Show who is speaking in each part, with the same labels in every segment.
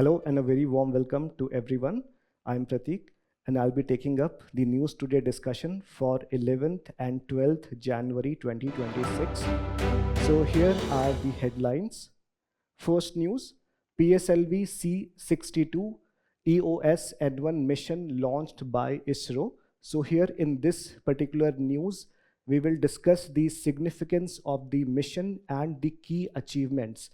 Speaker 1: Hello and a very warm welcome to everyone. I'm Pratik and I'll be taking up the News Today discussion for 11th and 12th January 2026. So here are the headlines. First news, PSLV C-62 EOS N1 mission launched by ISRO. So here in this particular news, we will discuss the significance of the mission and the key achievements.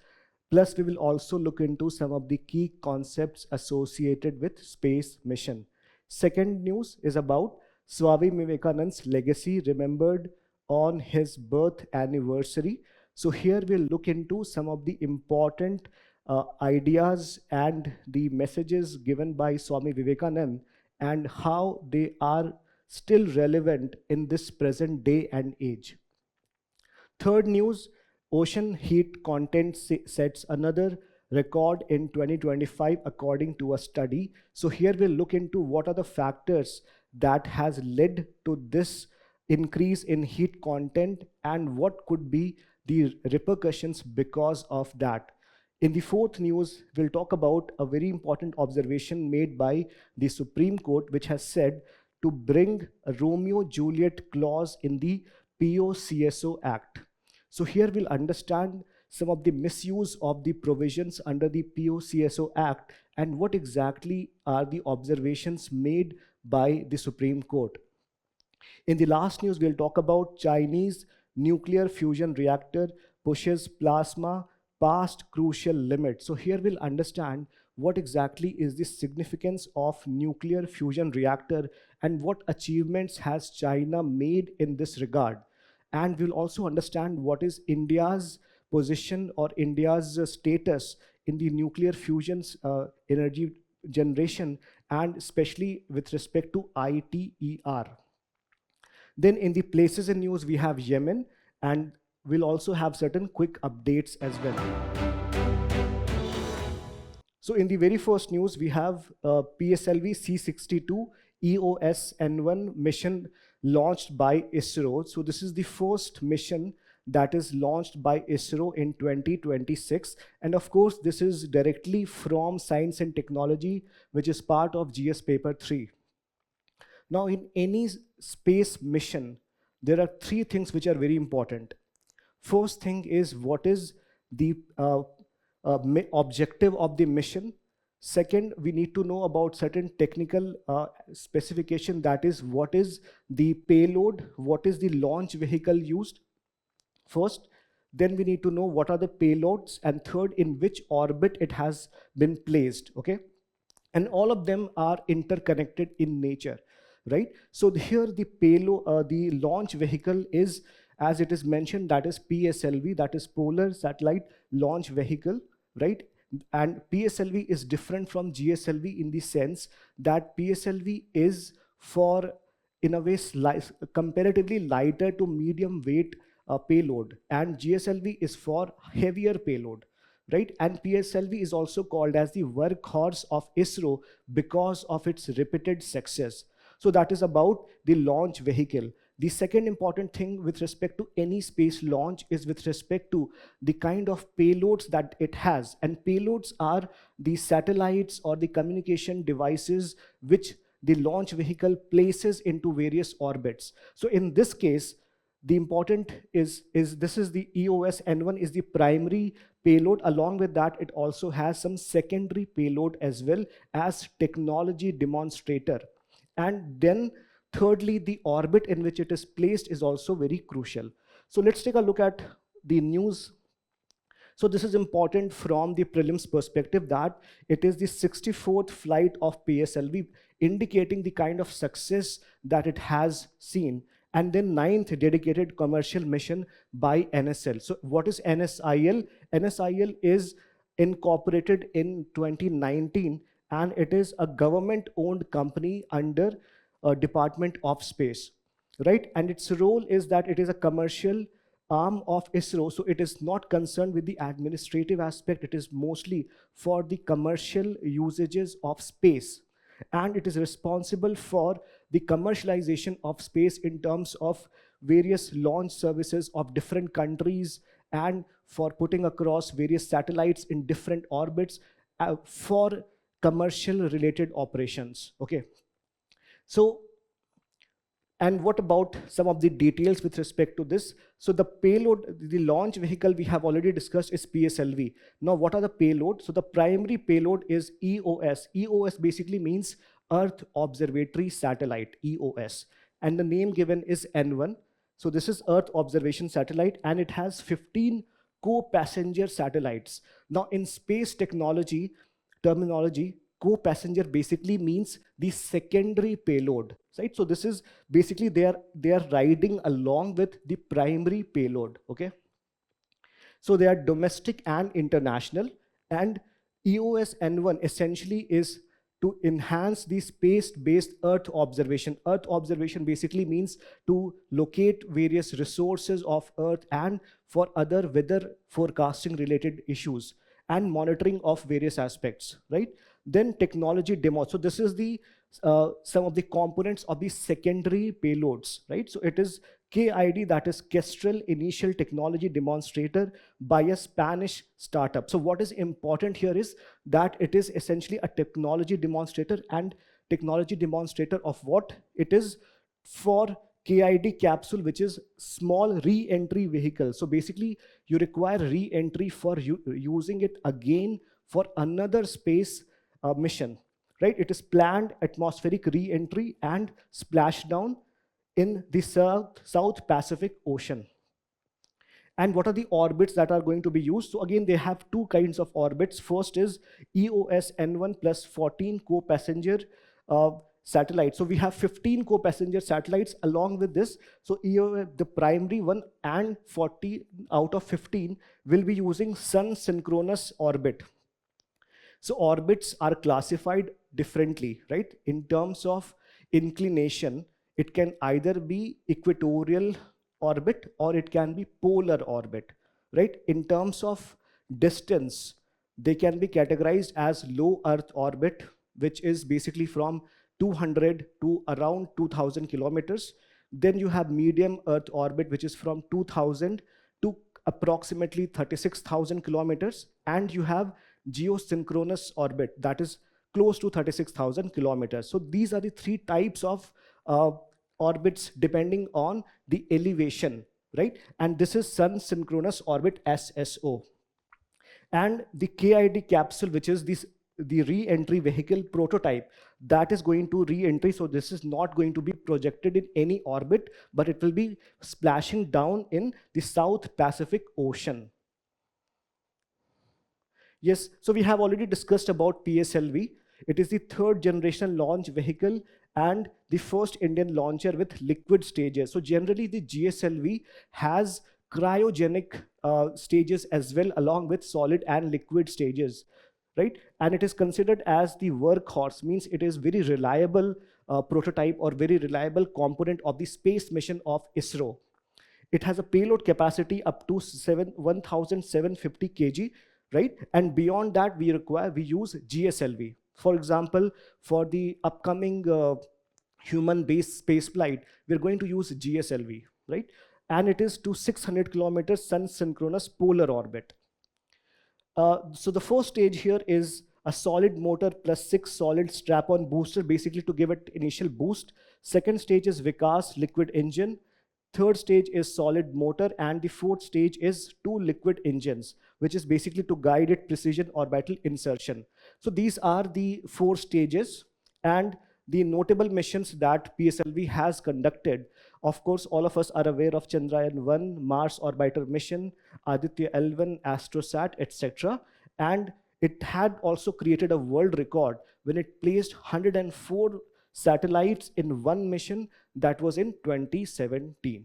Speaker 1: Plus, we will also look into some of the key concepts associated with space mission. Second news is about Swami Vivekananda's legacy remembered on his birth anniversary. So here we'll look into some of the important ideas and the messages given by Swami Vivekananda and how they are still relevant in this present day and age. Third news, ocean heat content sets another record in 2025 according to a study. So here we'll look into what are the factors that has led to this increase in heat content and what could be the repercussions because of that. In the fourth news, we'll talk about a very important observation made by the Supreme Court, which has said to bring a Romeo-Juliet clause in the POCSO Act. So here we'll understand some of the misuse of the provisions under the POCSO Act and what exactly are the observations made by the Supreme Court. In the last news, we'll talk about Chinese nuclear fusion reactor pushes plasma past crucial limits. So here we'll understand what exactly is the significance of nuclear fusion reactor and what achievements has China made in this regard. And we'll also understand what is India's position or India's status in the nuclear fusion's energy generation, and especially with respect to ITER. Then in the places in news, we have Yemen, and we'll also have certain quick updates as well. So in the very first news, we have PSLV C-62 EOS N1 mission launched by ISRO. So this is the first mission that is launched by ISRO in 2026. And of course, this is directly from Science and Technology, which is part of GS Paper 3. Now, in any space mission, there are three things which are very important. First thing is what is the objective of the mission. Second, we need to know about certain technical specification, that is what is the payload, what is the launch vehicle used first. Then we need to know what are the payloads, and third, in which orbit it has been placed, okay? And all of them are interconnected in nature, right? So here the payload, the launch vehicle is, as it is mentioned, that is PSLV, that is Polar Satellite Launch Vehicle, right? And PSLV is different from GSLV in the sense that PSLV is for, in a way, comparatively lighter to medium weight payload, and GSLV is for heavier payload, right? And PSLV is also called as the workhorse of ISRO because of its repeated success. So that is about the launch vehicle. The second important thing with respect to any space launch is with respect to the kind of payloads that it has. And payloads are the satellites or the communication devices which the launch vehicle places into various orbits. So in this case, the important is this is the EOS N1 is the primary payload. Along with that, it also has some secondary payload as well as technology demonstrator. And then thirdly, the orbit in which it is placed is also very crucial. So let's take a look at the news. So this is important from the prelims perspective that it is the 64th flight of PSLV, indicating the kind of success that it has seen. And then 9th dedicated commercial mission by NSL. So what is NSIL? NSIL is incorporated in 2019, and it is a government-owned company under Department of Space, right? And its role is that it is a commercial arm of ISRO, so it is not concerned with the administrative aspect. It is mostly for the commercial usages of space, and it is responsible for the commercialization of space in terms of various launch services of different countries and for putting across various satellites in different orbits. for commercial related operations. Okay, so, and what about some of the details with respect to this? So the payload, the launch vehicle we have already discussed is PSLV. Now what are the payloads? So the primary payload is EOS. EOS basically means Earth Observatory Satellite, EOS. And the name given is N1. So this is Earth Observation Satellite, and it has 15 co-passenger satellites. Now in space technology terminology, co-passenger basically means the secondary payload, right? So this is basically they are riding along with the primary payload. Okay, so they are domestic and international, and EOS N1 essentially is to enhance the space-based Earth observation. Earth observation basically means to locate various resources of Earth and for other weather forecasting related issues and monitoring of various aspects, right? Then technology demo. So this is the some of the components of the secondary payloads, right? So it is KID, that is Kestrel Initial Technology Demonstrator by a Spanish startup. So what is important here is that it is essentially a technology demonstrator, and technology demonstrator of what? It is for KID capsule, which is small re-entry vehicle. So basically you require re-entry for using it again for another space mission, right? It is planned atmospheric re-entry and splashdown in the South Pacific Ocean. And what are the orbits that are going to be used? So again, they have two kinds of orbits. First is EOS N1 plus 14 co-passenger satellites. So we have 15 co-passenger satellites along with this. So EOS, the primary one, and 40 out of 15 will be using sun synchronous orbit. So orbits are classified differently, right? In terms of inclination, it can either be equatorial orbit or it can be polar orbit, right? In terms of distance, they can be categorized as low Earth orbit, which is basically from 200 to around 2000 kilometers. Then you have medium Earth orbit, which is from 2000 to approximately 36,000 kilometers. And you have geosynchronous orbit, that is close to 36,000 kilometers. So these are the three types of orbits depending on the elevation, right? And this is sun synchronous orbit, SSO. And the KID capsule, which is the re-entry vehicle prototype, that is going to re-entry. So this is not going to be projected in any orbit, but it will be splashing down in the South Pacific Ocean. Yes, so we have already discussed about PSLV. It is the third generation launch vehicle and the first Indian launcher with liquid stages. So generally the GSLV has cryogenic stages as well, along with solid and liquid stages, right? And it is considered as the workhorse, means it is very reliable prototype or very reliable component of the space mission of ISRO. It has a payload capacity up to 1,750 kg, right? And beyond that, we use GSLV. For example, for the upcoming human-based space flight, we're going to use GSLV, right? And it is to 600 kilometers sun synchronous polar orbit. So the first stage here is a solid motor plus 6 solid strap-on booster, basically to give it initial boost. Second stage is Vikas liquid engine. Third stage is solid motor, and the fourth stage is 2 liquid engines, which is basically to guide it precision orbital insertion. So these are the 4 stages and the notable missions that PSLV has conducted. Of course, all of us are aware of Chandrayaan-1, Mars Orbiter mission, Aditya L1, Astrosat, etc. And it had also created a world record when it placed 104 satellites in one mission. That was in 2017.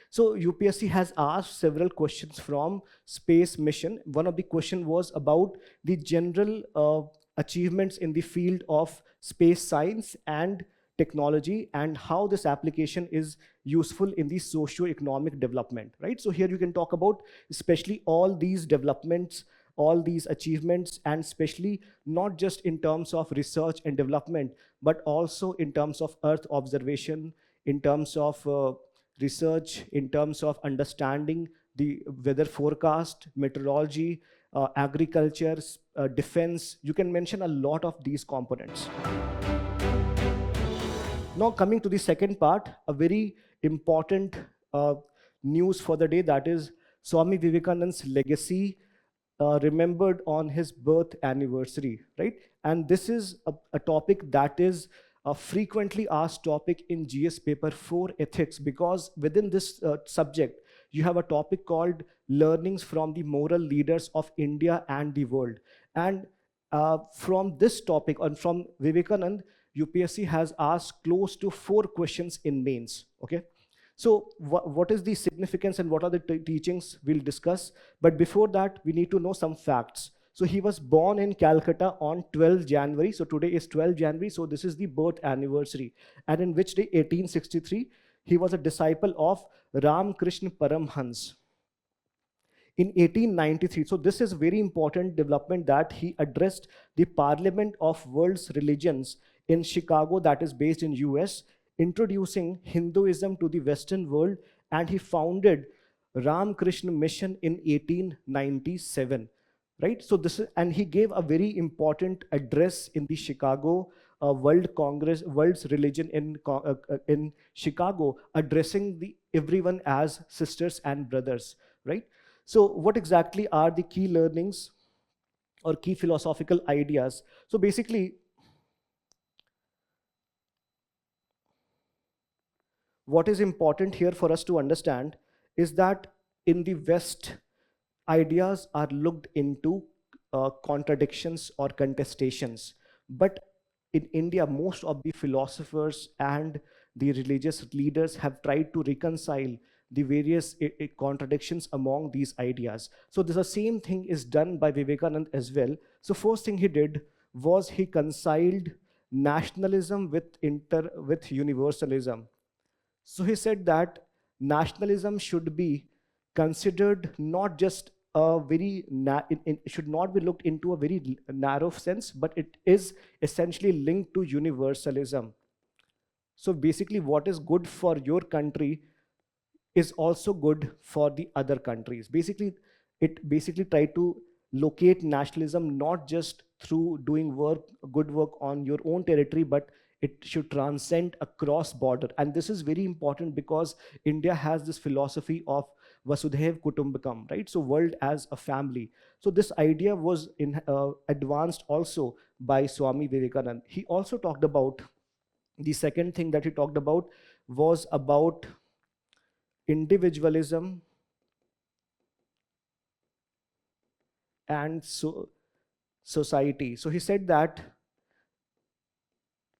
Speaker 1: So UPSC has asked several questions from space mission. One of the question was about the general achievements in the field of space science and technology and how this application is useful in the socio-economic development, right? So here you can talk about especially all these developments, all these achievements, and especially not just in terms of research and development, but also in terms of Earth observation, in terms of research, in terms of understanding the weather forecast, meteorology, agriculture, defense. You can mention a lot of these components. Now coming to the second part, a very important uh, news for the day, that is Swami Vivekananda's legacy remembered on his birth anniversary, right? And this is a topic that is a frequently asked topic in GS paper 4 ethics, because within this subject, you have a topic called learnings from the moral leaders of India and the world. And from this topic, and from Vivekanand, UPSC has asked close to 4 questions in mains, okay? So what is the significance and what are the teachings we'll discuss. But before that, we need to know some facts. So he was born in Calcutta on 12 January. So today is 12 January. So this is the birth anniversary. And in which day, 1863, he was a disciple of Ram Krishna Paramhans. In 1893, so this is very important development, that he addressed the Parliament of World's Religions in Chicago, that is based in US, introducing Hinduism to the Western world, and he founded Ram Krishna Mission in 1897, right? So this is, and he gave a very important address in the Chicago World Congress, World's Religion in Chicago, addressing the everyone as sisters and brothers, right? So what exactly are the key learnings or key philosophical ideas? So basically, what is important here for us to understand is that in the West, ideas are looked into contradictions or contestations. But in India, most of the philosophers and the religious leaders have tried to reconcile the various contradictions among these ideas. So the same thing is done by Vivekananda as well. So first thing he did was he reconciled nationalism with universalism. So he said that nationalism should be considered not just a very, it should not be looked into a very narrow sense, but it is essentially linked to universalism. So basically, what is good for your country is also good for the other countries. Basically, it basically tried to locate nationalism not just through doing good work on your own territory, but it should transcend across border. And this is very important because India has this philosophy of Vasudhaiv Kutumbakam, right? So world as a family. So this idea was advanced also by Swami Vivekananda. He also talked about, the second thing that he talked about was about individualism and society. So he said that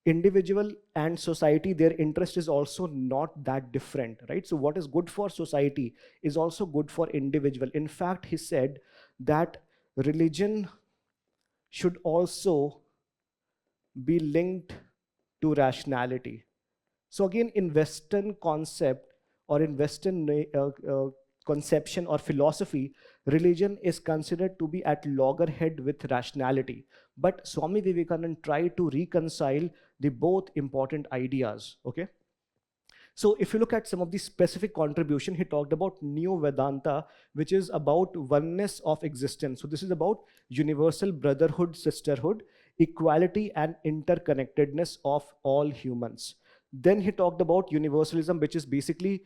Speaker 1: individual and society, their interest is also not that different, right? So what is good for society is also good for individual. In fact, he said that religion should also be linked to rationality. So again, in Western concept or in Western conception or philosophy, religion is considered to be at loggerhead with rationality. But Swami Vivekananda tried to reconcile the both important ideas, okay? So if you look at some of the specific contribution, he talked about Neo Vedanta, which is about oneness of existence. So this is about universal brotherhood, sisterhood, equality and interconnectedness of all humans. Then he talked about universalism, which is basically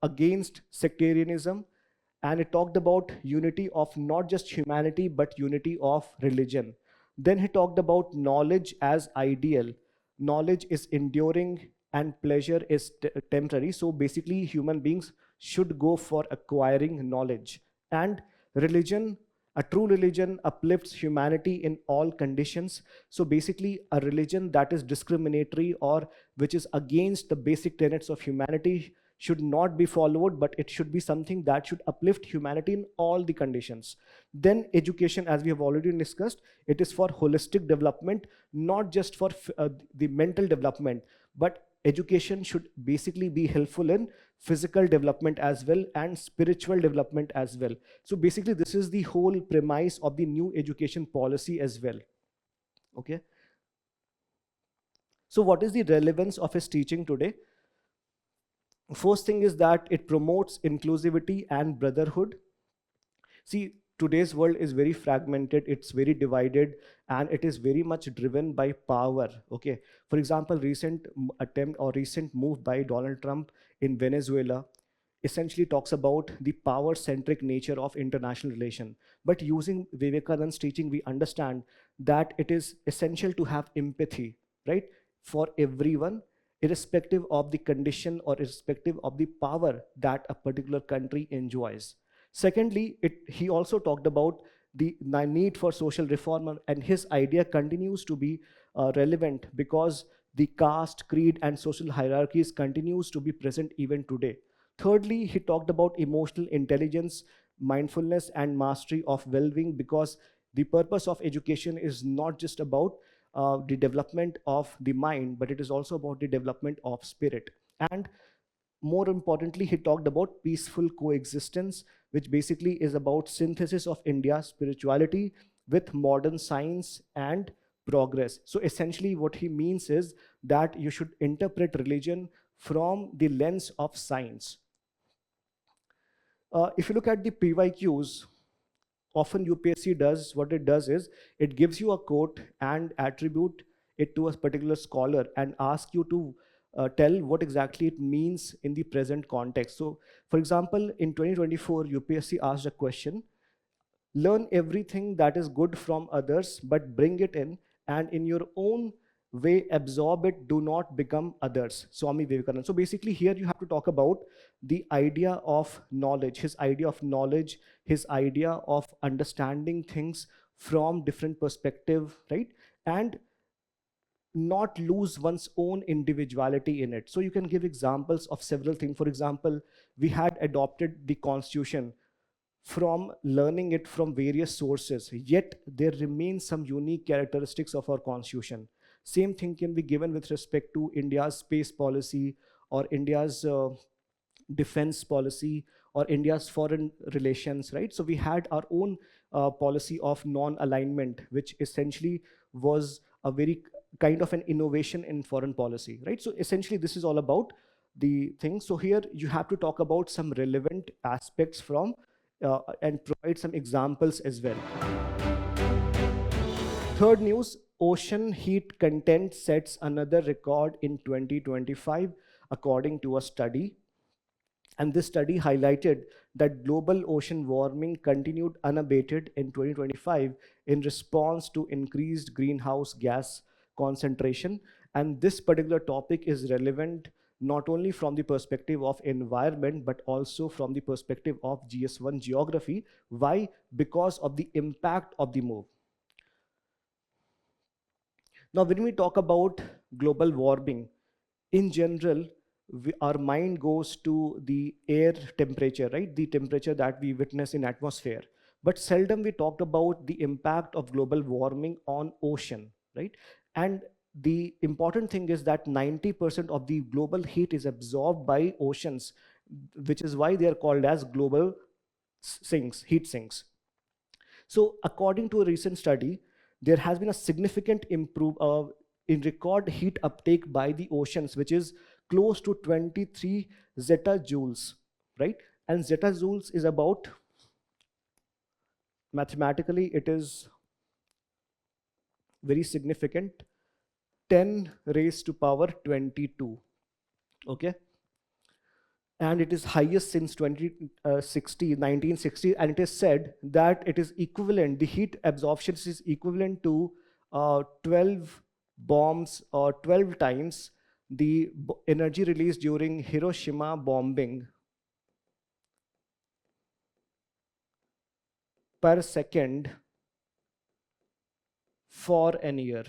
Speaker 1: against sectarianism. And it talked about unity of not just humanity, but unity of religion. Then he talked about knowledge as ideal. Knowledge is enduring and pleasure is temporary. So basically, human beings should go for acquiring knowledge. And religion, a true religion uplifts humanity in all conditions. So basically, a religion that is discriminatory or which is against the basic tenets of humanity should not be followed, but it should be something that should uplift humanity in all the conditions. Then education, as we have already discussed, it is for holistic development, not just for the mental development, but education should basically be helpful in physical development as well and spiritual development as well. So basically, this is the whole premise of the new education policy as well, okay? So what is the relevance of his teaching today? First thing is that it promotes inclusivity and brotherhood. See, today's world is very fragmented, it's very divided, and it is very much driven by power. Okay, for example, recent attempt or recent move by Donald Trump in Venezuela essentially talks about the power centric nature of international relation. But using Vivekananda's teaching, we understand that it is essential to have empathy, right, for everyone, irrespective of the condition or irrespective of the power that a particular country enjoys. Secondly, he also talked about the need for social reform, and his idea continues to be relevant because the caste, creed, and social hierarchies continues to be present even today. Thirdly, he talked about emotional intelligence, mindfulness, and mastery of well-being, because the purpose of education is not just about the development of the mind, but it is also about the development of spirit. And more importantly, he talked about peaceful coexistence, which basically is about synthesis of India's spirituality with modern science and progress. So essentially what he means is that you should interpret religion from the lens of science. If you look at the PYQs, often UPSC does, what it does is it gives you a quote and attribute it to a particular scholar and ask you to tell what exactly it means in the present context. So for example, in 2024, UPSC asked a question: learn everything that is good from others, but bring it in, and in your own way absorb it, do not become others. Swami Vivekananda. So basically here you have to talk about the idea of knowledge, his idea of knowledge, his idea of understanding things from different perspective, right? And not lose one's own individuality in it. So you can give examples of several things. For example, we had adopted the constitution from learning it from various sources, yet there remain some unique characteristics of our constitution. Same thing can be given with respect to India's space policy, or India's defense policy, or India's foreign relations, right? So we had our own policy of non-alignment, which essentially was a very kind of an innovation in foreign policy, right? So essentially this is all about the thing. So here you have to talk about some relevant aspects from and provide some examples as well. Third news: ocean heat content sets another record in 2025 according to a study. And this study highlighted that global ocean warming continued unabated in 2025 in response to increased greenhouse gas concentration. And this particular topic is relevant not only from the perspective of environment, but also from the perspective of GS1 geography. Why? Because of the impact of the move. Now, when we talk about global warming, in general, our mind goes to the air temperature, right? The temperature that we witness in atmosphere. But seldom we talked about the impact of global warming on ocean, right? And the important thing is that 90% of the global heat is absorbed by oceans, which is why they are called as global sinks, heat sinks. So according to a recent study, there has been a significant improvement in record heat uptake by the oceans, which is close to 23 zetajoules, right? And zetajoules is about, mathematically, it is very significant, 10 raised to power 22, okay? And it is highest since 1960, and it is said that it is equivalent, the heat absorption is equivalent to 12 bombs, or 12 times the energy released during Hiroshima bombing per second for an year.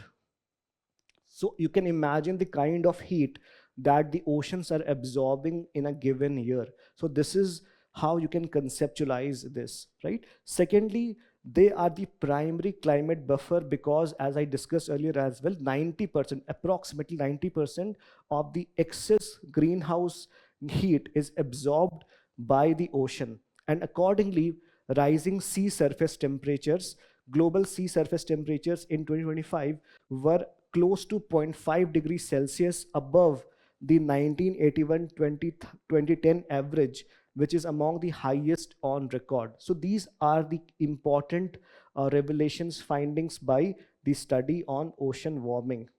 Speaker 1: So you can imagine the kind of heat that the oceans are absorbing in a given year. So this is how you can conceptualize this, right? Secondly, they are the primary climate buffer because, as I discussed earlier as well, 90%, approximately 90% of the excess greenhouse heat is absorbed by the ocean. And accordingly, rising sea surface temperatures, global sea surface temperatures in 2025 were close to 0.5 degrees Celsius above the 1981-2010 average, which is among the highest on record. So these are the important revelations, findings by the study on ocean warming.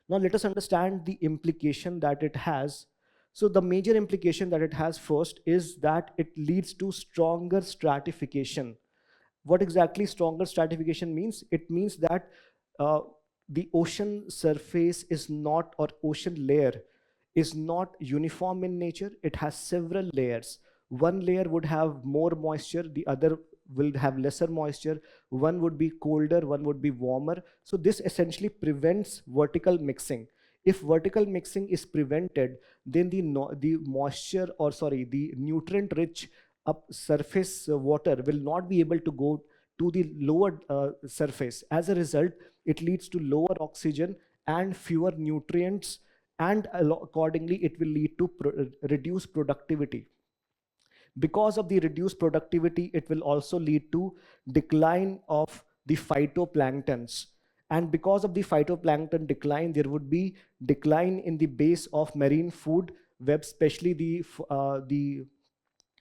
Speaker 1: Now let us understand the implication that it has. So the major implication that it has first is that it leads to stronger stratification. What exactly stronger stratification means? It means that uh, the ocean surface is not, or ocean layer is not uniform in nature. It has several layers. One layer would have more moisture, the other will have lesser moisture. One would be colder, one would be warmer. So this essentially prevents vertical mixing. If vertical mixing is prevented, then the the moisture, or sorry, the nutrient rich up surface water will not be able to go to the lower surface. As a result, it leads to lower oxygen and fewer nutrients, and accordingly it will lead to reduced productivity. Because of the reduced productivity, it will also lead to decline of the phytoplanktons. And because of the phytoplankton decline, there would be decline in the base of marine food web, especially the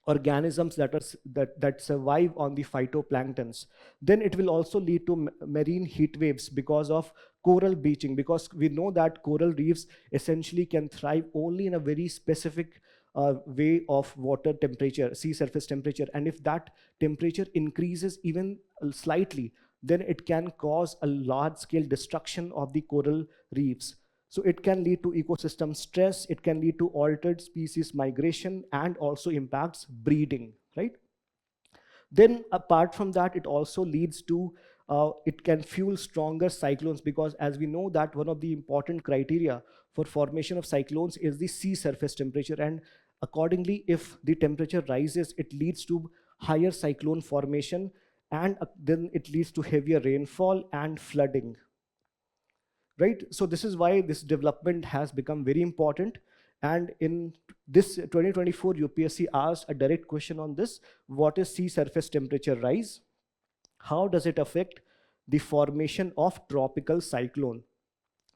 Speaker 1: organisms that survive on the phytoplanktons. Then it will also lead to marine heat waves because of coral bleaching, because we know that coral reefs essentially can thrive only in a very specific way of water temperature, sea surface temperature. And if that temperature increases even slightly, then it can cause a large scale destruction of the coral reefs. So it can lead to ecosystem stress, it can lead to altered species migration, and also impacts breeding, right? Then apart from that, it also leads to, it can fuel stronger cyclones, because as we know that one of the important criteria for formation of cyclones is the sea surface temperature. And accordingly, if the temperature rises, it leads to higher cyclone formation, and then it leads to heavier rainfall and flooding, right? So this is why this development has become very important. And in this 2024 UPSC asked a direct question on this: what is sea surface temperature rise? How does it affect the formation of tropical cyclone?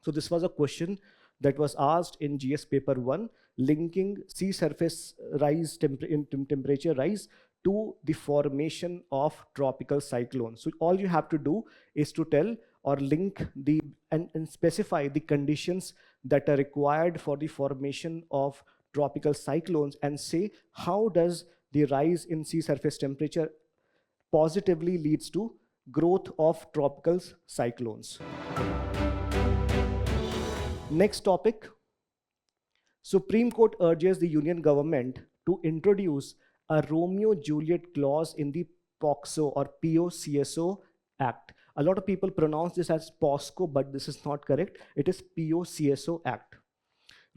Speaker 1: So this was a question that was asked in GS paper 1, linking sea surface rise temperature rise to the formation of tropical cyclones. So all you have to do is to tell or link the and specify the conditions that are required for the formation of tropical cyclones, and say how does the rise in sea surface temperature positively leads to growth of tropical cyclones. Next topic. Supreme Court urges the Union government to introduce a Romeo-Juliet clause in the POCSO or POCSO Act. A lot of people pronounce this as POSCO, but this is not correct. It is POCSO Act,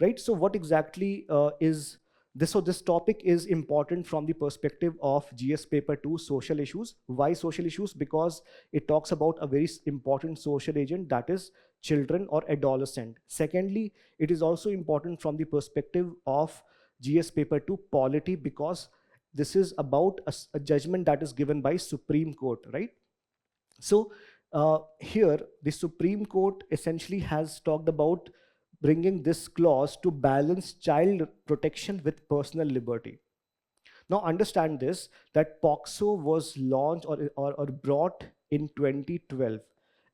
Speaker 1: right? So what exactly is this? So this topic is important from the perspective of GS paper 2, social issues. Why social issues? Because it talks about a very important social agent, that is children or adolescent. Secondly, it is also important from the perspective of GS paper 2, polity, because this is about a judgment that is given by Supreme Court, right? So here the Supreme Court essentially has talked about bringing this clause to balance child protection with personal liberty. Now understand this, that POCSO was launched or brought in 2012,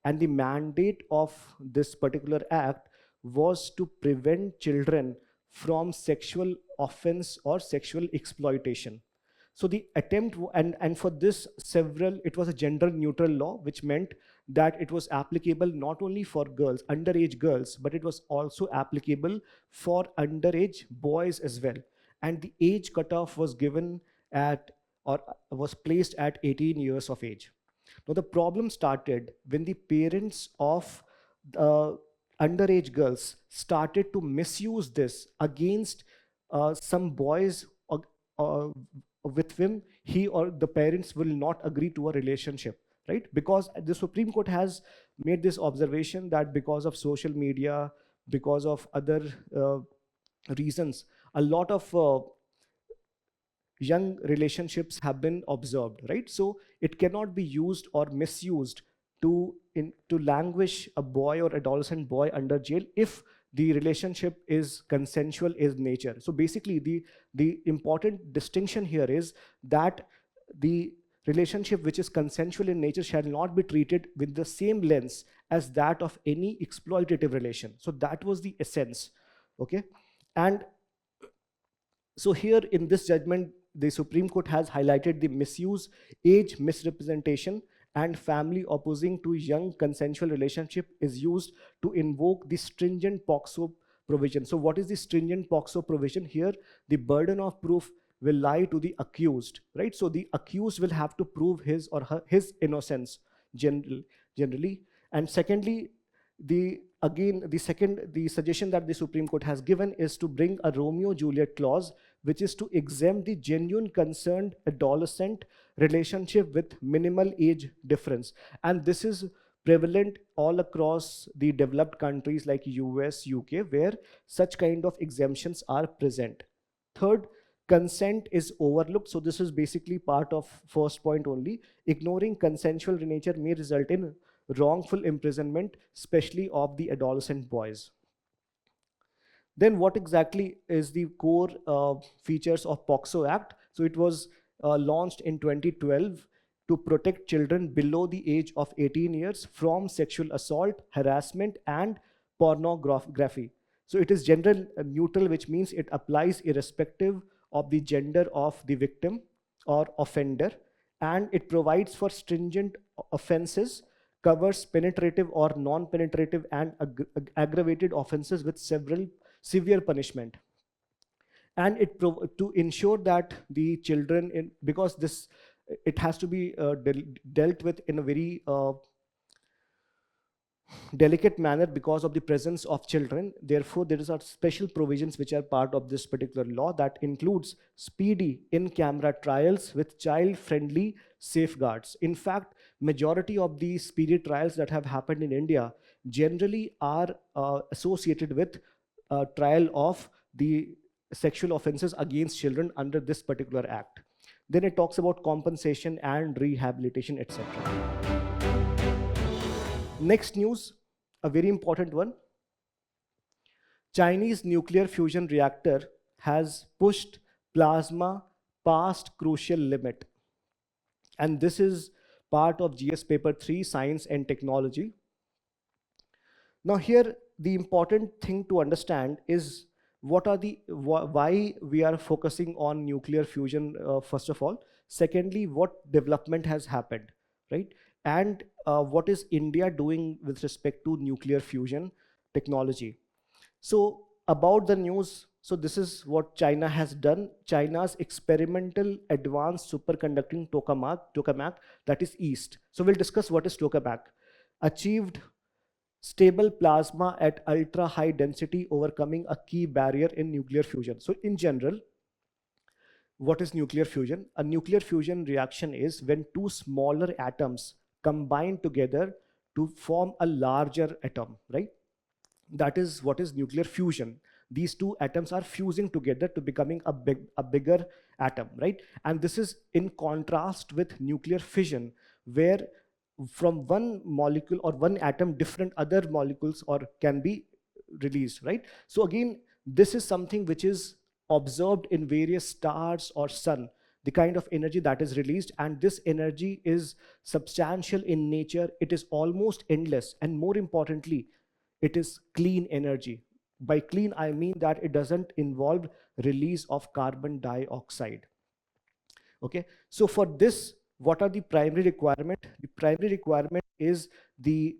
Speaker 1: and the mandate of this particular act was to prevent children from sexual offense or sexual exploitation. So the attempt, and for this several, it was a gender neutral law, which meant that it was applicable not only for girls, underage girls, but it was also applicable for underage boys as well. And the age cutoff was given at, or was placed at 18 years of age. Now the problem started when the parents of underage girls started to misuse this against some boys uh, with whom he or the parents will not agree to a relationship, right? Because the Supreme Court has made this observation that because of social media, because of other reasons, a lot of young relationships have been observed, right? So it cannot be used or misused to languish a boy or adolescent boy under jail if the relationship is consensual in nature. So basically, the important distinction here is that the relationship which is consensual in nature shall not be treated with the same lens as that of any exploitative relation. So that was the essence. Okay. And so here in this judgment, the Supreme Court has highlighted the misuse, age misrepresentation, and family opposing to young consensual relationship is used to invoke the stringent POCSO provision. So what is the stringent POCSO provision? Here, the burden of proof will lie to the accused, right? So the accused will have to prove his or his innocence generally. And secondly, the suggestion that the Supreme Court has given is to bring a Romeo-Juliet clause, which is to exempt the genuine concerned adolescent relationship with minimal age difference. And this is prevalent all across the developed countries like US, UK, where such kind of exemptions are present. Third, consent is overlooked. So this is basically part of first point only. Ignoring consensual nature may result in wrongful imprisonment, especially of the adolescent boys. Then what exactly is the core features of POCSO Act? So it was launched in 2012 to protect children below the age of 18 years from sexual assault, harassment, and pornography. So it is gender neutral, which means it applies irrespective of the gender of the victim or offender, and it provides for stringent offenses, covers penetrative or non-penetrative and aggravated offenses with several severe punishment. And to ensure that the children, because this, it has to be dealt with in a very delicate manner because of the presence of children. Therefore, there are special provisions which are part of this particular law that includes speedy in-camera trials with child-friendly safeguards. In fact, majority of the speedy trials that have happened in India generally are associated with trial of the sexual offenses against children under this particular act. Then it talks about compensation and rehabilitation, etc. Next news, a very important one. Chinese nuclear fusion reactor has pushed plasma past crucial limit. And this is part of GS paper 3, Science and Technology. Now here, the important thing to understand is why we are focusing on nuclear fusion, first of all. Secondly, what development has happened, right? And what is India doing with respect to nuclear fusion technology? So about the news, so this is what China has done. China's experimental advanced superconducting tokamak, that is EAST. So we'll discuss what is tokamak. Achieved stable plasma at ultra high density, overcoming a key barrier in nuclear fusion. So in general, what is nuclear fusion? A nuclear fusion reaction is when two smaller atoms combine together to form a larger atom, right? That is what is nuclear fusion. These two atoms are fusing together to becoming a bigger atom, right? And this is in contrast with nuclear fission, where from one molecule or one atom, different other molecules or can be released, right? So again, this is something which is observed in various stars or sun, the kind of energy that is released, and this energy is substantial in nature. It is almost endless, and more importantly, it is clean energy. By clean, I mean that it doesn't involve release of carbon dioxide. Okay, so for this, what are the primary requirement? The primary requirement is the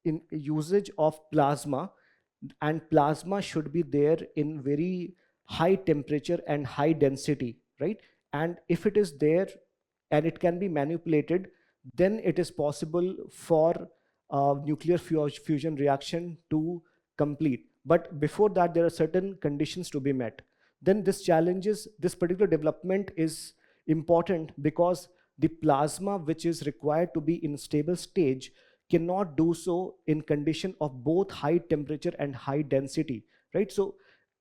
Speaker 1: in usage of plasma, and plasma should be there in very high temperature and high density, right? And if it is there and it can be manipulated, then it is possible for nuclear fusion reaction to complete. But before that, there are certain conditions to be met. Then this particular development is important because the plasma which is required to be in stable stage cannot do so in condition of both high temperature and high density, right? So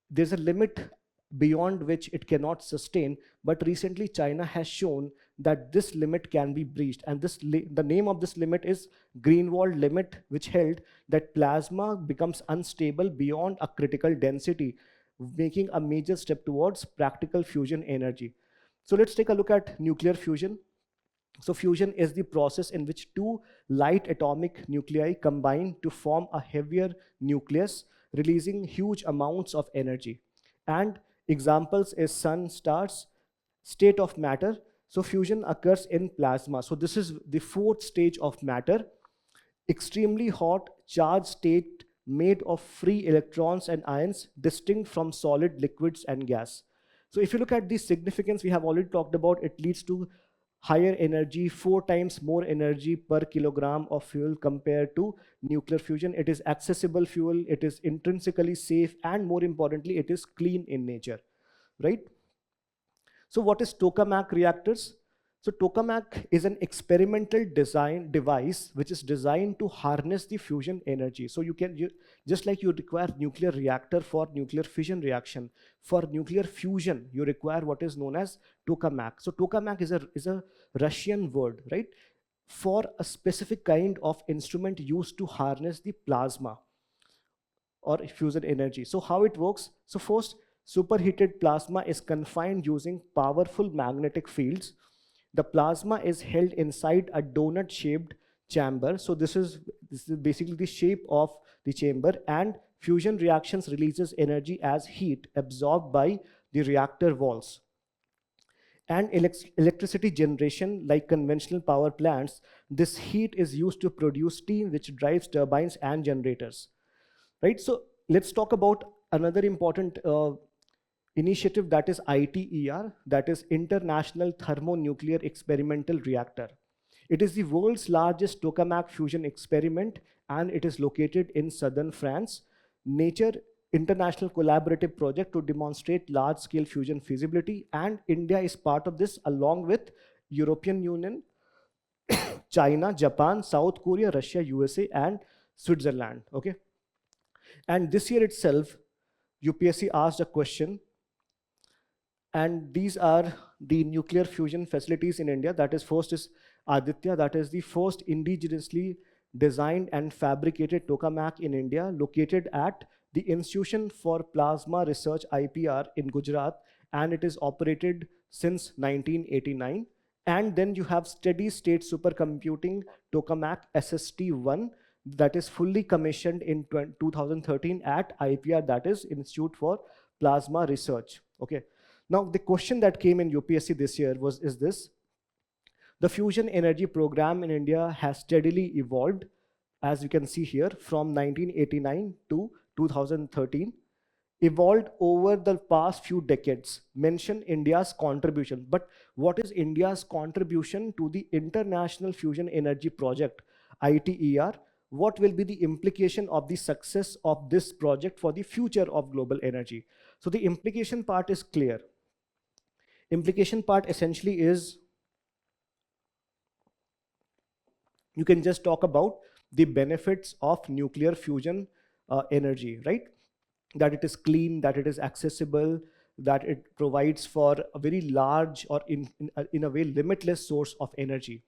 Speaker 1: there's a limit beyond which it cannot sustain. But recently, China has shown that this limit can be breached. And the name of this limit is Greenwald limit, which held that plasma becomes unstable beyond a critical density, making a major step towards practical fusion energy. So let's take a look at nuclear fusion. So fusion is the process in which two light atomic nuclei combine to form a heavier nucleus, releasing huge amounts of energy. And examples is sun, stars, state of matter. So fusion occurs in plasma. So this is the fourth stage of matter, extremely hot charged state made of free electrons and ions, distinct from solid, liquids, and gas. So if you look at the significance, we have already talked about, it leads to higher energy, 4 times more energy per kilogram of fuel compared to nuclear fusion. It is accessible fuel, it is intrinsically safe, and more importantly, it is clean in nature, right? So what is tokamak reactors? So tokamak is an experimental design device which is designed to harness the fusion energy. So just like you require nuclear reactor for nuclear fission reaction, for nuclear fusion, you require what is known as tokamak. So tokamak is a Russian word, right, for a specific kind of instrument used to harness the plasma or fusion energy. So how it works? So first, superheated plasma is confined using powerful magnetic fields. The plasma is held inside a donut-shaped chamber. So this is basically the shape of the chamber, and fusion reactions releases energy as heat absorbed by the reactor walls. And electricity generation, like conventional power plants, this heat is used to produce steam, which drives turbines and generators, right? So let's talk about another important initiative, that is ITER, that is International Thermonuclear Experimental Reactor. It is the world's largest tokamak fusion experiment, and it is located in southern France. Nature international collaborative project to demonstrate large-scale fusion feasibility, and India is part of this along with European Union, China, Japan, South Korea, Russia, USA, and Switzerland. Okay, and this year itself, UPSC asked a question, and these are the nuclear fusion facilities in India. That is, first is Aditya, that is the first indigenously designed and fabricated tokamak in India, located at the Institution for Plasma Research IPR in Gujarat, and it is operated since 1989. And then you have steady state supercomputing tokamak SST-1, that is fully commissioned in 2013 at IPR, that is Institute for Plasma Research. Okay. Now the question that came in UPSC this year is this: the fusion energy program in India has steadily evolved, as you can see here, from 1989 to 2013, evolved over the past few decades. Mention India's contribution, but what is India's contribution to the International Fusion Energy Project, ITER? What will be the implication of the success of this project for the future of global energy? So the implication part is clear. Implication part essentially is, you can just talk about the benefits of nuclear fusion energy, right? That it is clean, that it is accessible, that it provides for a very large or in a way limitless source of energy.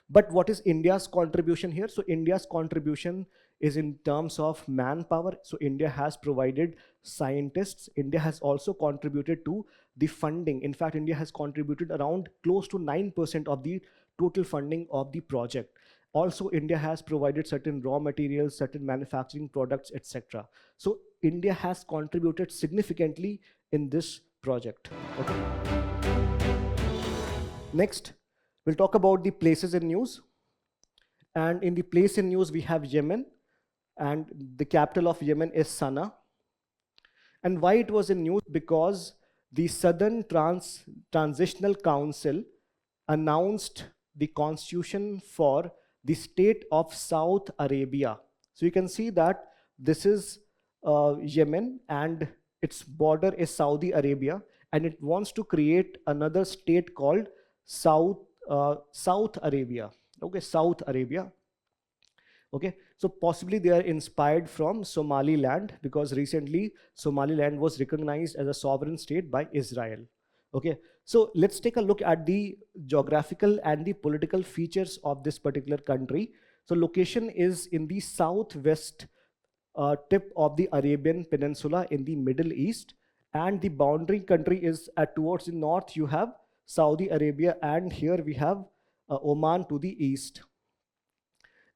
Speaker 1: But what is India's contribution here? So India's contribution is in terms of manpower. So India has provided scientists. India has also contributed to the funding. In fact, India has contributed around close to 9% of the total funding of the project. Also, India has provided certain raw materials, certain manufacturing products, etc. So India has contributed significantly in this project. Okay. Next, we'll talk about the places in news. And in the place in news, we have Yemen, and the capital of Yemen is Sanaa. And why it was in news? Because the Southern Transitional Council announced the constitution for the state of South Arabia. So you can see that this is Yemen, and its border is Saudi Arabia, and it wants to create another state called South Arabia. Okay, South Arabia. Okay, So possibly they are inspired from Somaliland, because recently Somaliland was recognized as a sovereign state by Israel. Okay, so let's take a look at the geographical and the political features of this particular country. So location is in the southwest tip of the Arabian Peninsula in the Middle East, and the boundary country is towards the north. You have Saudi Arabia, and here we have Oman to the east.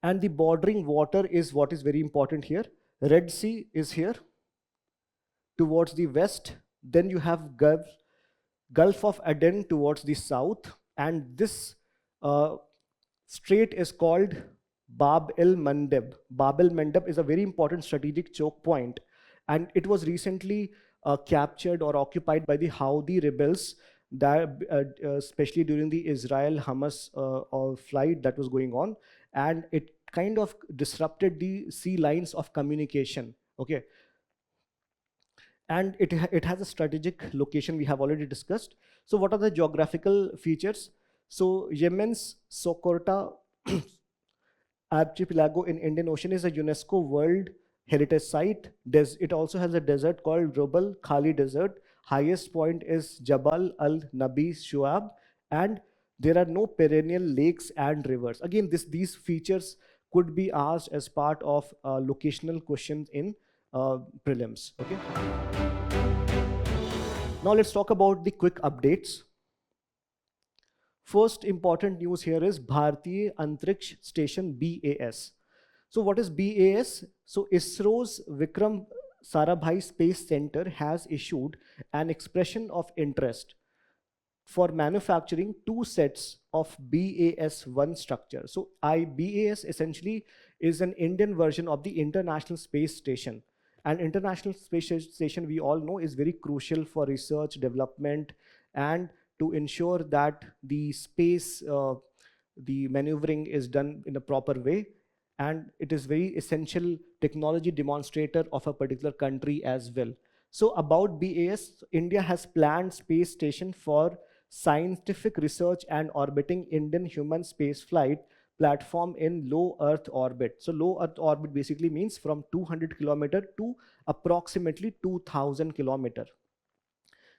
Speaker 1: And the bordering water is what is very important here. Red Sea is here towards the west. Then you have Gulf of Aden towards the south, and this uh, strait is called Bab el Mandeb. Bab el Mandeb is a very important strategic choke point, and it was recently captured or occupied by the Houthi rebels, that, especially during the Israel-Hamas fight that was going on, and it kind of disrupted the sea lines of communication. Okay, and it has a strategic location we have already discussed. So what are the geographical features? So Yemen's Socotra archipelago in Indian Ocean is a UNESCO World Heritage Site. It also has a desert called Rubal Khali Desert. Highest point is Jabal al Nabi Shuab, and there are no perennial lakes and rivers. Again, these features could be asked as part of locational questions in prelims. Okay. Now let's talk about the quick updates. First important news here is Bharatiya Antariksh Station, BAS. So what is BAS? So ISRO's Vikram Sarabhai Space Center has issued an expression of interest for manufacturing 2 sets of BAS-1 structure. So BAS essentially is an Indian version of the International Space Station. And International Space Station, we all know, is very crucial for research, development, and to ensure that the space, the maneuvering is done in a proper way. And it is very essential technology demonstrator of a particular country as well. So about BAS, India has planned space station for scientific research and orbiting Indian human space flight platform in low Earth orbit. So low Earth orbit basically means from 200 kilometer to approximately 2000 kilometer.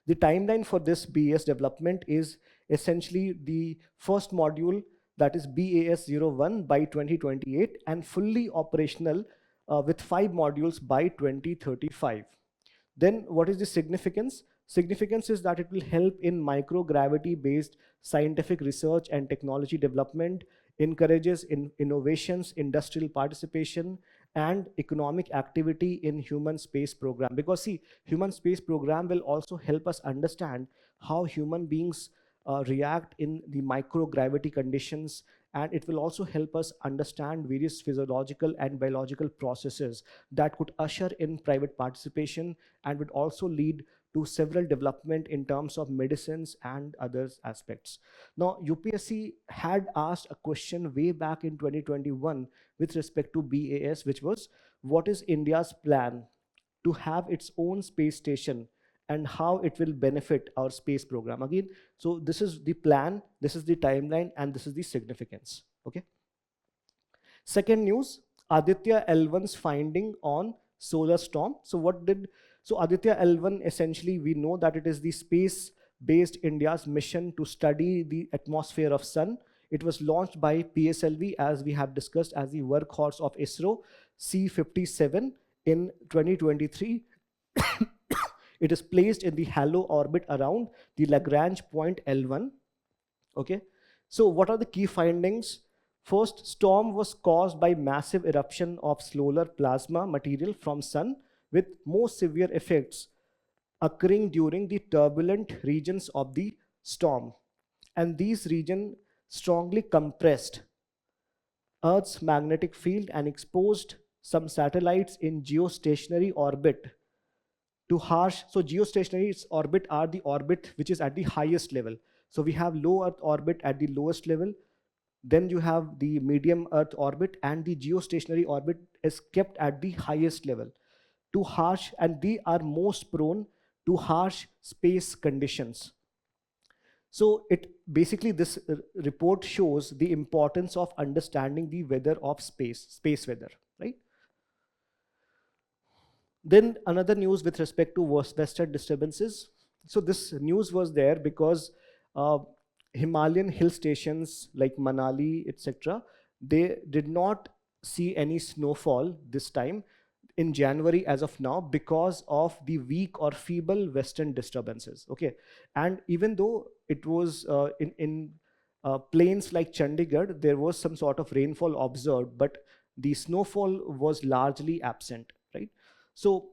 Speaker 1: The timeline for this BAS development is essentially the first module, that is BAS-01 by 2028, and fully operational with 5 modules by 2035. Then what is the significance? Significance is that it will help in microgravity based scientific research and technology development, encourages innovations, industrial participation, and economic activity in human space program. Because see, human space program will also help us understand how human beings react in the microgravity conditions, and it will also help us understand various physiological and biological processes that could usher in private participation and would also lead to several development in terms of medicines and other aspects. Now, UPSC had asked a question way back in 2021 with respect to BAS, which was, what is India's plan to have its own space station and how it will benefit our space program? Again, so this is the plan, this is the timeline, and this is the significance. Okay. Second news, Aditya L1's finding on solar storm. So Aditya L1, essentially we know that it is the space-based India's mission to study the atmosphere of sun. It was launched by PSLV, as we have discussed, as the workhorse of ISRO, C57 in 2023. It is placed in the halo orbit around the Lagrange point L1. Okay. So what are the key findings? First, storm was caused by massive eruption of solar plasma material from sun, with most severe effects occurring during the turbulent regions of the storm. And these regions strongly compressed Earth's magnetic field and exposed some satellites in geostationary orbit to harsh. So geostationary orbit are the orbit which is at the highest level. So we have low Earth orbit at the lowest level. Then you have the medium Earth orbit, and the geostationary orbit is kept at the highest level to harsh, and they are most prone to harsh space conditions. So this report shows the importance of understanding the weather of space weather. Then another news with respect to western disturbances. So this news was there because uh, Himalayan hill stations like Manali, etc., they did not see any snowfall this time in January as of now because of the weak or feeble western disturbances. Okay, and even though it was in plains like Chandigarh, there was some sort of rainfall observed, but the snowfall was largely absent. Right. So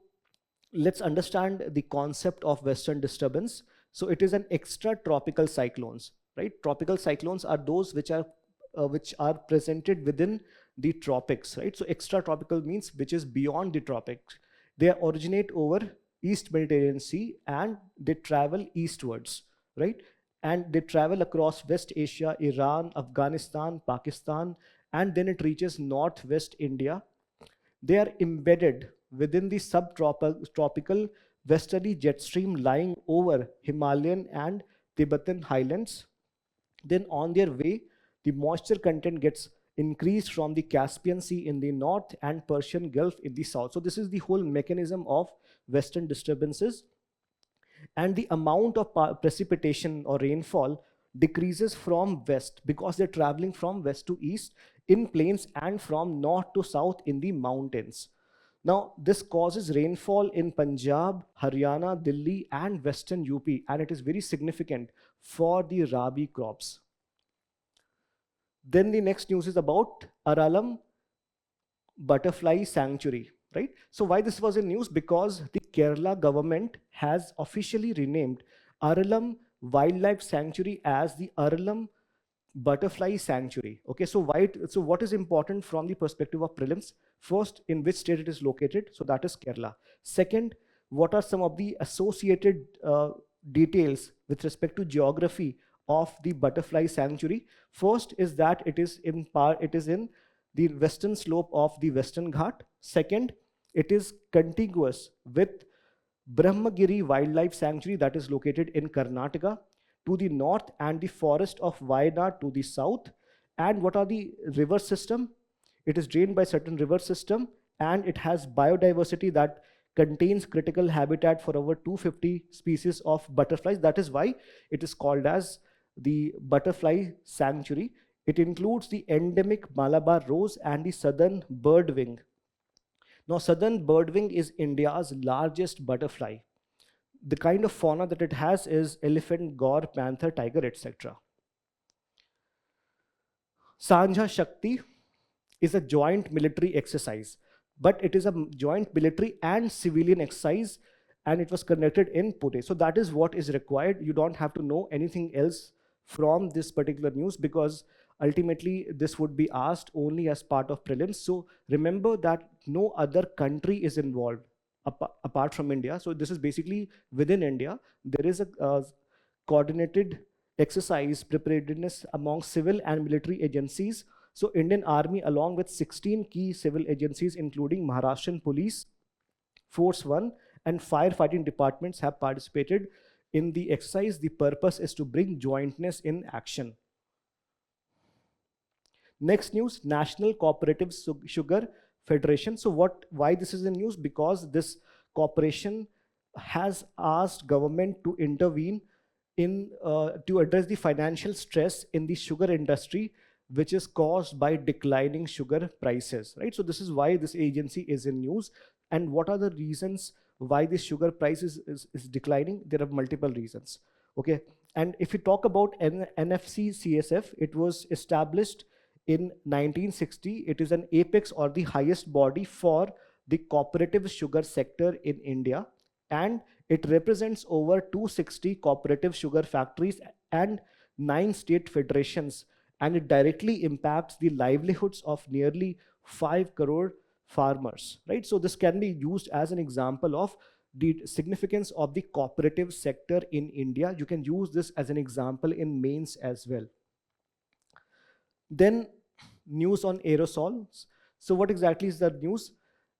Speaker 1: let's understand the concept of western disturbance. So it is an extra tropical cyclones, right? Tropical cyclones are those which are presented within the tropics, right? So extra tropical means which is beyond the tropics. They originate over East Mediterranean Sea and they travel eastwards, right? And they travel across West Asia, Iran, Afghanistan, Pakistan, and then it reaches northwest India. They are embedded within the subtropical westerly jet stream lying over Himalayan and Tibetan highlands. Then, on their way, the moisture content gets increased from the Caspian Sea in the north and Persian Gulf in the south. So, this is the whole mechanism of western disturbances, and the amount of precipitation or rainfall decreases from west because they're traveling from west to east in plains and from north to south in the mountains. Now, this causes rainfall in Punjab, Haryana, Delhi, and western UP, and it is very significant for the Rabi crops. Then the next news is about Aralam butterfly sanctuary, right? So why this was in news? Because the Kerala government has officially renamed Aralam Wildlife Sanctuary as the Aralam Butterfly Sanctuary. Okay, so so what is important from the perspective of prelims? First, in which state it is located, so that is Kerala. Second, what are some of the associated details with respect to geography of the butterfly sanctuary? First is that it is in the western slope of the Western Ghat. Second, it is contiguous with Brahmagiri Wildlife Sanctuary that is located in Karnataka to the north and the forest of Wayanad to the south. And what are the river system? It is drained by certain river system and it has biodiversity that contains critical habitat for over 250 species of butterflies. That is why it is called as the butterfly sanctuary. It includes the endemic Malabar rose and the southern birdwing. Now, southern birdwing is India's largest butterfly. The kind of fauna that it has is elephant, gaur, panther, tiger, etc. Sanja Shakti is a joint military exercise, but it is a joint military and civilian exercise, and it was conducted in Pune. So that is what is required. You don't have to know anything else from this particular news because ultimately this would be asked only as part of prelims. So remember that no other country is involved apart from India. So this is basically within India. There is a coordinated exercise preparedness among civil and military agencies. So Indian Army, along with 16 key civil agencies, including Maharashtrian Police, Force 1, and firefighting departments have participated in the exercise. The purpose is to bring jointness in action. Next news, National Cooperative Sugar Federation. So why this is in news? Because this corporation has asked government to intervene in to address the financial stress in the sugar industry, which is caused by declining sugar prices, right? So this is why this agency is in news. And what are the reasons why the sugar price is declining? There are multiple reasons. Okay. And if we talk about NFC CSF, it was established in 1960. It is an apex or the highest body for the cooperative sugar sector in India, and it represents over 260 cooperative sugar factories and 9 state federations, and it directly impacts the livelihoods of nearly 5 crore farmers, right? So this can be used as an example of the significance of the cooperative sector in India. You can use this as an example in mains as well. Then news on aerosols. So what exactly is the news?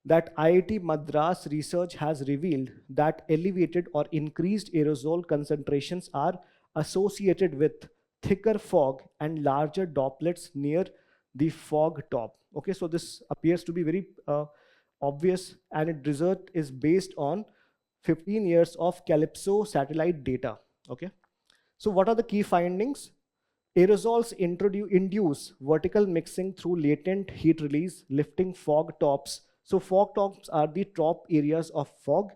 Speaker 1: That IIT Madras research has revealed that elevated or increased aerosol concentrations are associated with thicker fog and larger droplets near the fog top. Okay, so this appears to be very obvious, and its result is based on 15 years of Calypso satellite data. Okay, so what are the key findings? Aerosols induce vertical mixing through latent heat release, lifting fog tops. So fog tops are the top areas of fog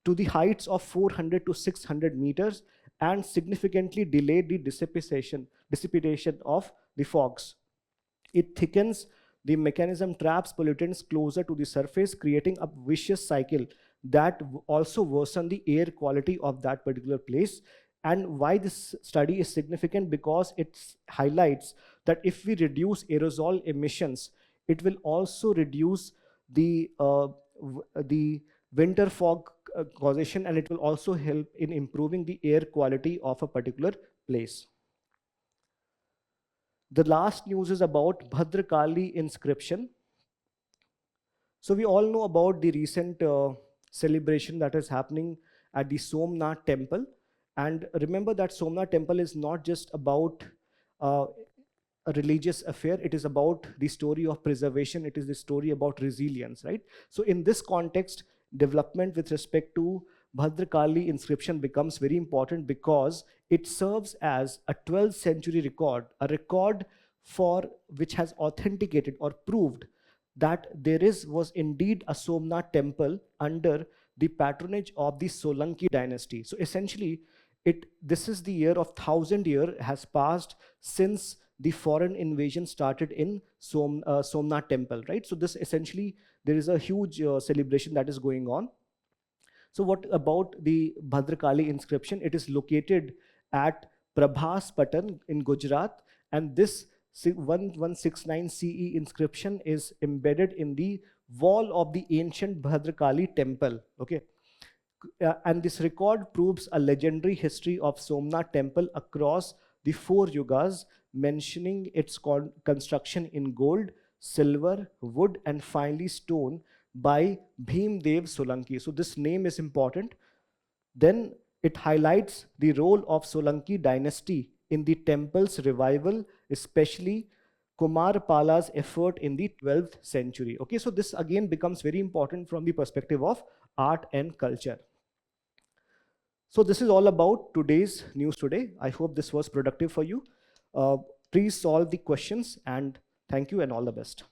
Speaker 1: to the heights of 400 to 600 meters and significantly delay the dissipation of the fogs. It thickens the mechanism, traps pollutants closer to the surface, creating a vicious cycle that also worsen the air quality of that particular place. And why this study is significant? Because it highlights that if we reduce aerosol emissions, it will also reduce the winter fog causation, and it will also help in improving the air quality of a particular place. The last news is about Bhadrakali inscription. So we all know about the recent celebration that is happening at the Somnath temple. And remember that Somnath temple is not just about uh, a religious affair. It is about the story of preservation. It is the story about resilience, right? So in this context, development with respect to Bhadrakali inscription becomes very important because it serves as a 12th century record, a record for which has authenticated or proved that was indeed a Somnath temple under the patronage of the Solanki dynasty. So essentially, this is the year of 1000 year has passed since the foreign invasion started in Somnath temple, right? So this essentially, there is a huge celebration that is going on. So what about the Bhadrakali inscription? It is located at Prabhas Patan in Gujarat, and this 1169 CE inscription is embedded in the wall of the ancient Bhadrakali temple. Okay, and this record proves a legendary history of Somnath temple across the 4 yugas, mentioning its construction in gold, silver, wood, and finally stone by Bhimdev Solanki. So this name is important. Then it highlights the role of Solanki dynasty in the temple's revival, especially Kumar Pala's effort in the 12th century. Okay, so this again becomes very important from the perspective of art and culture. So this is all about today's news today. I hope this was productive for you. Please solve the questions, and thank you and all the best.